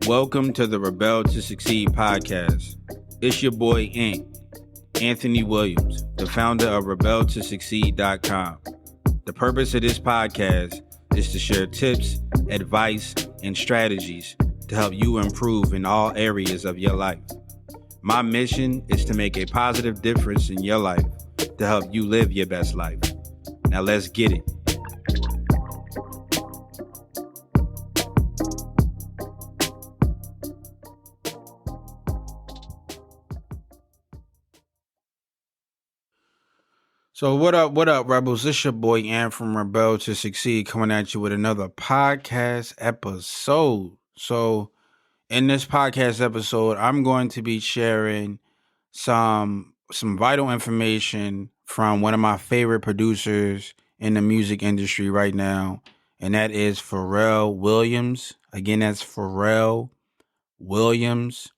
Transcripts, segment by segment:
Welcome to the Rebel to Succeed podcast. It's your boy Anthony Williams, the founder of rebeltosucceed.com. The purpose of this podcast is to share tips, advice, and strategies to help you improve in all areas of your life. My mission is to make a positive difference in your life to help you live your best life. Now let's get it. So what up, Rebels? This your boy Ant from Rebel to Succeed coming at you with another podcast episode. So in this podcast episode, I'm going to be sharing some vital information from one of my favorite producers in the music industry right now, and that is Pharrell Williams. Again, that's Pharrell Williams,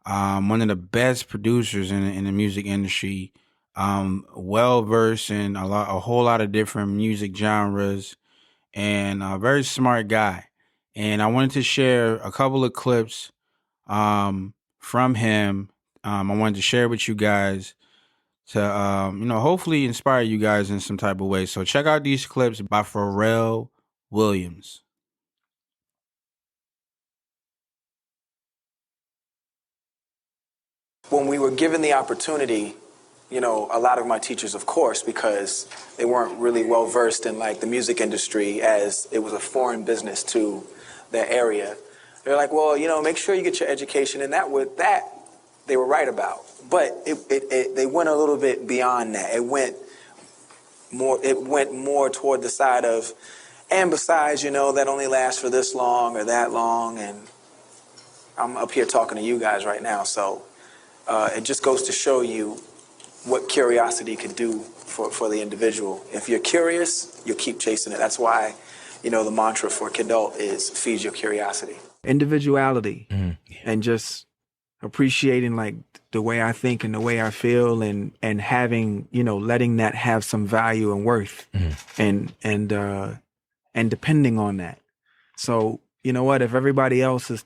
one of the best producers in the music industry. Well versed in a whole lot of different music genres, and a very smart guy. And I wanted to share a couple of clips from him. I wanted to share with you guys to hopefully inspire you guys in some type of way. So check out these clips by Pharrell Williams. When we were given the opportunity, a lot of my teachers, of course, because they weren't really well versed in like the music industry, as it was a foreign business to their area. They're like, well, make sure you get your education, and that they were right about. But they went a little bit beyond that. It went more toward the side of, and besides, that only lasts for this long or that long, and I'm up here talking to you guys right now, so it just goes to show you what curiosity can do for the individual. If you're curious, you'll keep chasing it. That's why, the mantra for Kidult is feed your curiosity. Individuality and just appreciating like the way I think and the way I feel, and having, letting that have some value and worth and depending on that. So, you know what, if everybody else is,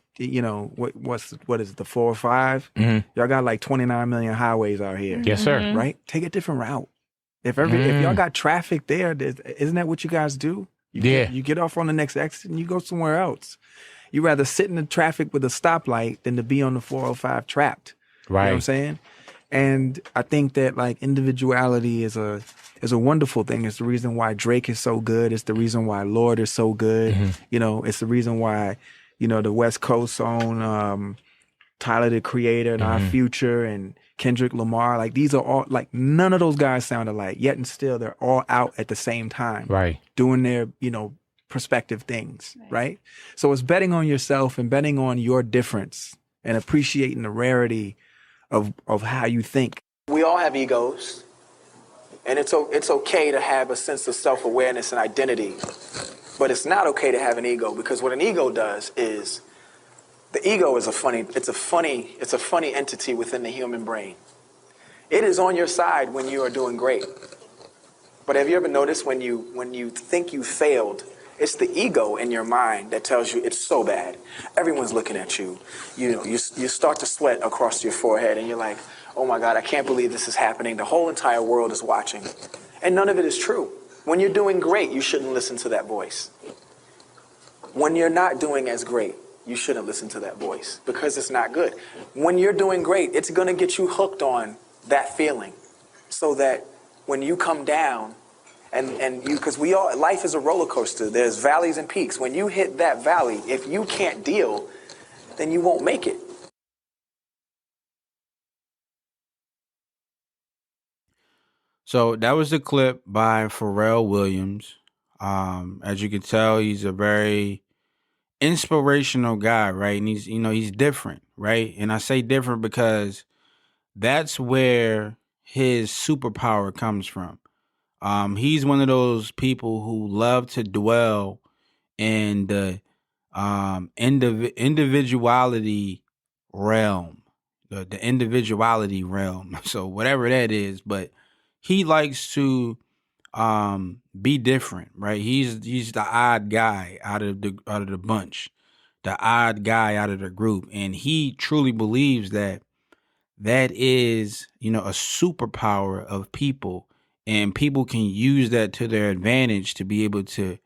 what is it, the 4 or 5? Y'all got like 29 million highways out here. Yes, sir. Right? Take a different route. If y'all got traffic there, isn't that what you guys do? You get off on the next exit and you go somewhere else. You rather sit in the traffic with a stoplight than to be on the 405 trapped. Right. You know what I'm saying? And I think that like individuality is a wonderful thing. It's the reason why Drake is so good. It's the reason why Lord is so good. It's the reason why, the West Coast own Tyler, the Creator, and Our Future, and Kendrick Lamar. Like these are all, like none of those guys sound alike, yet and still they're all out at the same time. Right. Doing their, prospective things, right? So it's betting on yourself and betting on your difference and appreciating the rarity of how you think. We all have egos, and it's okay to have a sense of self-awareness and identity, but it's not okay to have an ego, because what an ego does is, the ego is a funny entity within the human brain. It is on your side when you are doing great. But have you ever noticed when you think you failed, it's the ego in your mind that tells you it's so bad. Everyone's looking at you. You start to sweat across your forehead, and you're like, oh my God, I can't believe this is happening. The whole entire world is watching. And none of it is true. When you're doing great, you shouldn't listen to that voice. When you're not doing as great, you shouldn't listen to that voice, because it's not good. When you're doing great, it's going to get you hooked on that feeling, so that when you come down, because life is a roller coaster. There's valleys and peaks. When you hit that valley, if you can't deal, then you won't make it. So that was the clip by Pharrell Williams. As you can tell, he's a very inspirational guy, right? And he's different, right? And I say different because that's where his superpower comes from. He's one of those people who love to dwell in the individuality realm, the individuality realm. So whatever that is, but he likes to be different, right? He's the odd guy out of the bunch. the odd guy out of the group, and he truly believes that that is, a superpower of people, and people can use that to their advantage to be able to,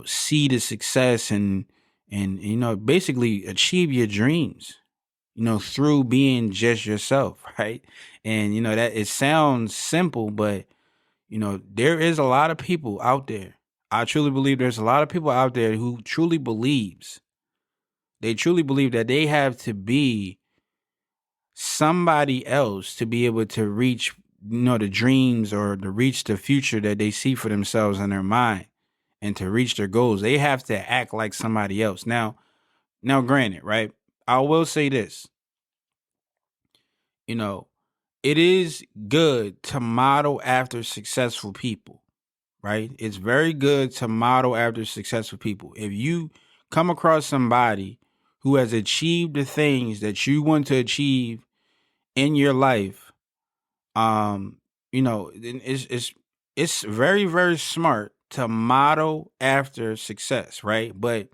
see the success and basically achieve your dreams, through being just yourself, right? And that it sounds simple, but there is a lot of people out there. I truly believe there's a lot of people out there who truly believe that they have to be somebody else to be able to reach, the dreams or to reach the future that they see for themselves in their mind, and to reach their goals. They have to act like somebody else. Now, granted, right? I will say this, you know, it is good to model after successful people, right? It's very good to model after successful people. If you come across somebody who has achieved the things that you want to achieve in your life, then it's very, very smart to model after success, right? But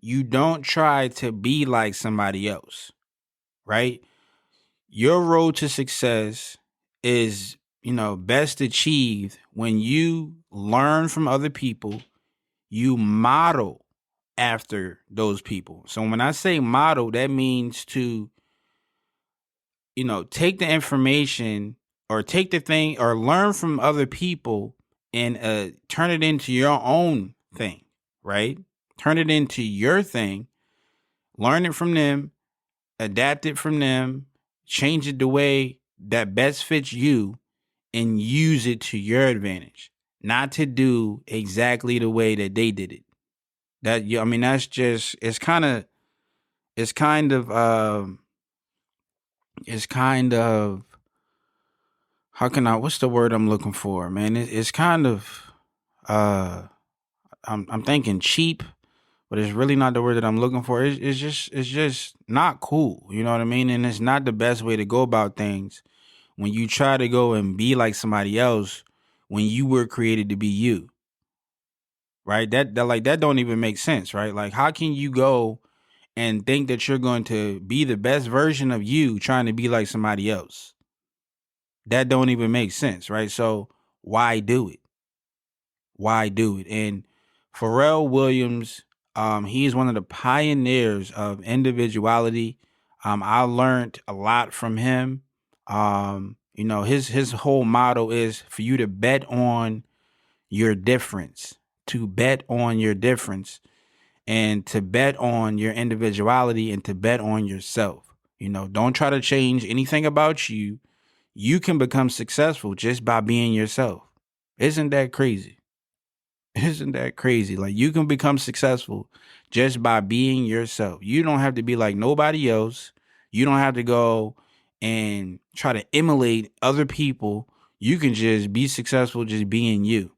you don't try to be like somebody else, right? Your road to success is, best achieved when you learn from other people, you model after those people. So when I say model, that means to, take the information or take the thing or learn from other people and turn it into your own thing, right? Turn it into your thing, learn it from them, adapt it from them, change it the way that best fits you, and use it to your advantage, not to do exactly the way that they did it. That's just, it's kind of, it's kind of, what's the word I'm looking for, man? It's kind of, I'm thinking cheap, but it's really not the word that I'm looking for. It's just not cool. You know what I mean? And it's not the best way to go about things when you try to go and be like somebody else when you were created to be you, right? That don't even make sense, right? Like, how can you go and think that you're going to be the best version of you trying to be like somebody else? That don't even make sense, right? So why do it? Why do it? And Pharrell Williams, he is one of the pioneers of individuality. I learned a lot from him. His whole motto is for you to bet on your difference, to bet on your difference, and to bet on your individuality, and to bet on yourself. Don't try to change anything about you. You can become successful just by being yourself. Isn't that crazy? Isn't that crazy? Like, you can become successful just by being yourself. You don't have to be like nobody else. You don't have to go and try to emulate other people. You can just be successful just being you.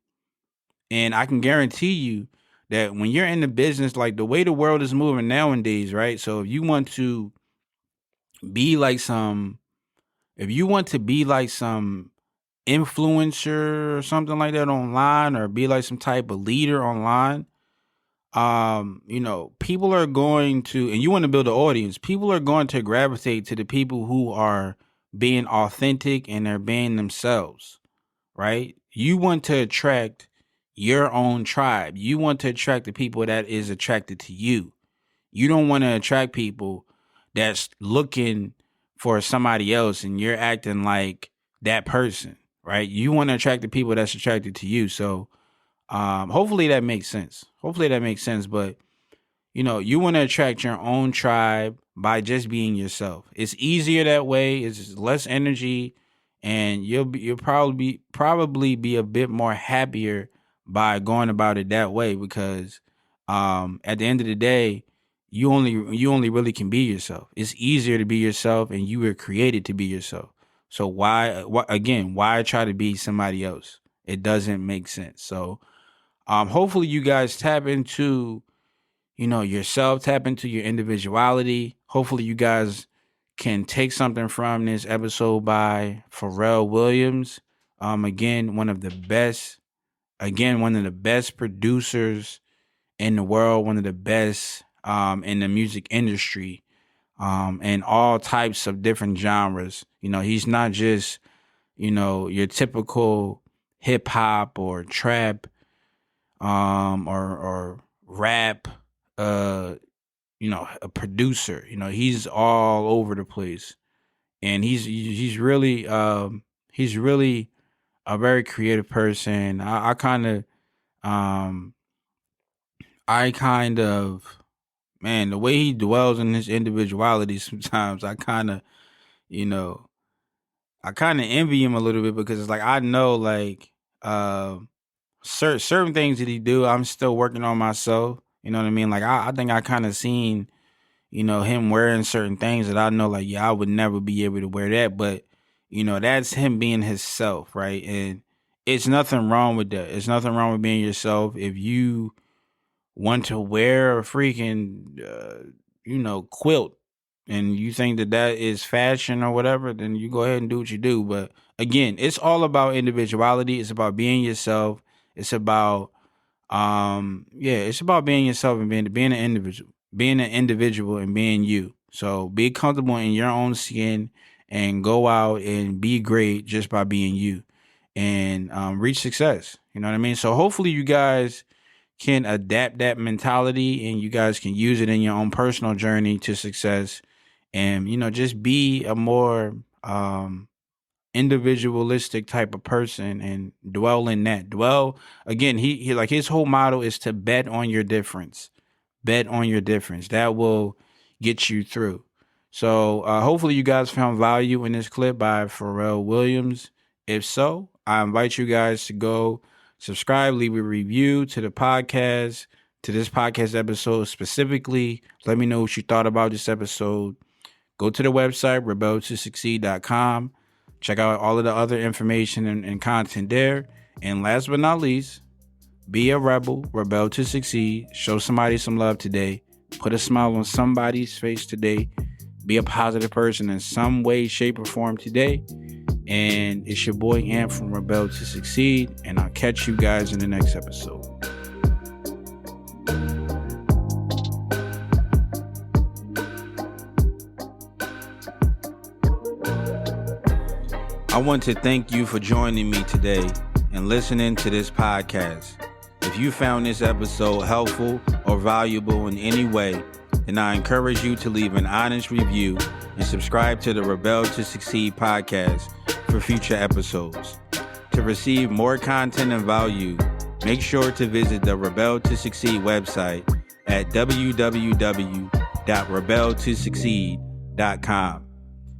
And I can guarantee you that when you're in the business, like the way the world is moving nowadays, right? So be like some, if you want to be like some influencer or something like that online, or be like some type of leader online, people are going to, and you want to build an audience, people are going to gravitate to the people who are being authentic and they're being themselves, right? You want to attract your own tribe. You want to attract the people that is attracted to you. You don't want to attract people that's looking for somebody else and you're acting like that person, right? You want to attract the people that's attracted to you. So hopefully that makes sense. But you want to attract your own tribe by just being yourself. It's easier that way. It's less energy, and you'll probably be a bit more happier by going about it that way, because at the end of the day, you only really can be yourself. It's easier to be yourself, and you were created to be yourself. So why try to be somebody else? It doesn't make sense. So hopefully you guys tap into yourself, tap into your individuality. Hopefully you guys can take something from this episode by Pharrell Williams. Again, one of the best producers in the world, one of the best in the music industry, and all types of different genres. He's not just, your typical hip hop or trap, or rap, a producer. He's all over the place, and he's really a very creative person. I kind of, man, the way he dwells in his individuality, sometimes you know, I kind of envy him a little bit, because it's like, I know, like, certain things that he do, I'm still working on myself. You know what I mean? Like, I think I kind of seen, him wearing certain things that I know, like, yeah, I would never be able to wear that. But, that's him being himself, right? And it's nothing wrong with that. It's nothing wrong with being yourself. If you want to wear a freaking, quilt, and you think that is fashion or whatever, then you go ahead and do what you do. But again, it's all about individuality. It's about being yourself. It's about, it's about being yourself and being an individual and being you. So be comfortable in your own skin and go out and be great just by being you, and reach success. You know what I mean? So hopefully you guys can adapt that mentality, and you guys can use it in your own personal journey to success, and just be a more individualistic type of person, and dwell in that. Dwell, again, he like, his whole motto is to bet on your difference. Bet on your difference. That will get you through. So hopefully you guys found value in this clip by Pharrell Williams. If so, I invite you guys to go subscribe, leave a review to the podcast, to this podcast episode specifically. Let me know what you thought about this episode. Go to the website, rebeltosucceed.com. Check out all of the other information and content there. And last but not least, be a rebel, rebel to succeed. Show somebody some love today. Put a smile on somebody's face today. Be a positive person in some way, shape, or form today. And it's your boy Ant from Rebel to Succeed. And I'll catch you guys in the next episode. I want to thank you for joining me today and listening to this podcast. If you found this episode helpful or valuable in any way, then I encourage you to leave an honest review and subscribe to the Rebel to Succeed podcast for future episodes. To receive more content and value, make sure to visit the Rebel to Succeed website at www.rebeltosucceed.com.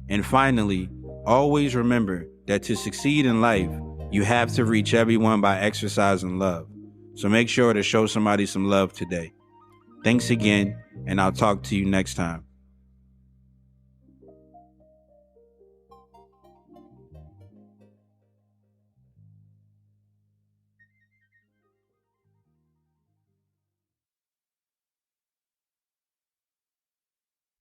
And finally, always remember that to succeed in life, you have to reach everyone by exercising love. So make sure to show somebody some love today. Thanks again, and I'll talk to you next time.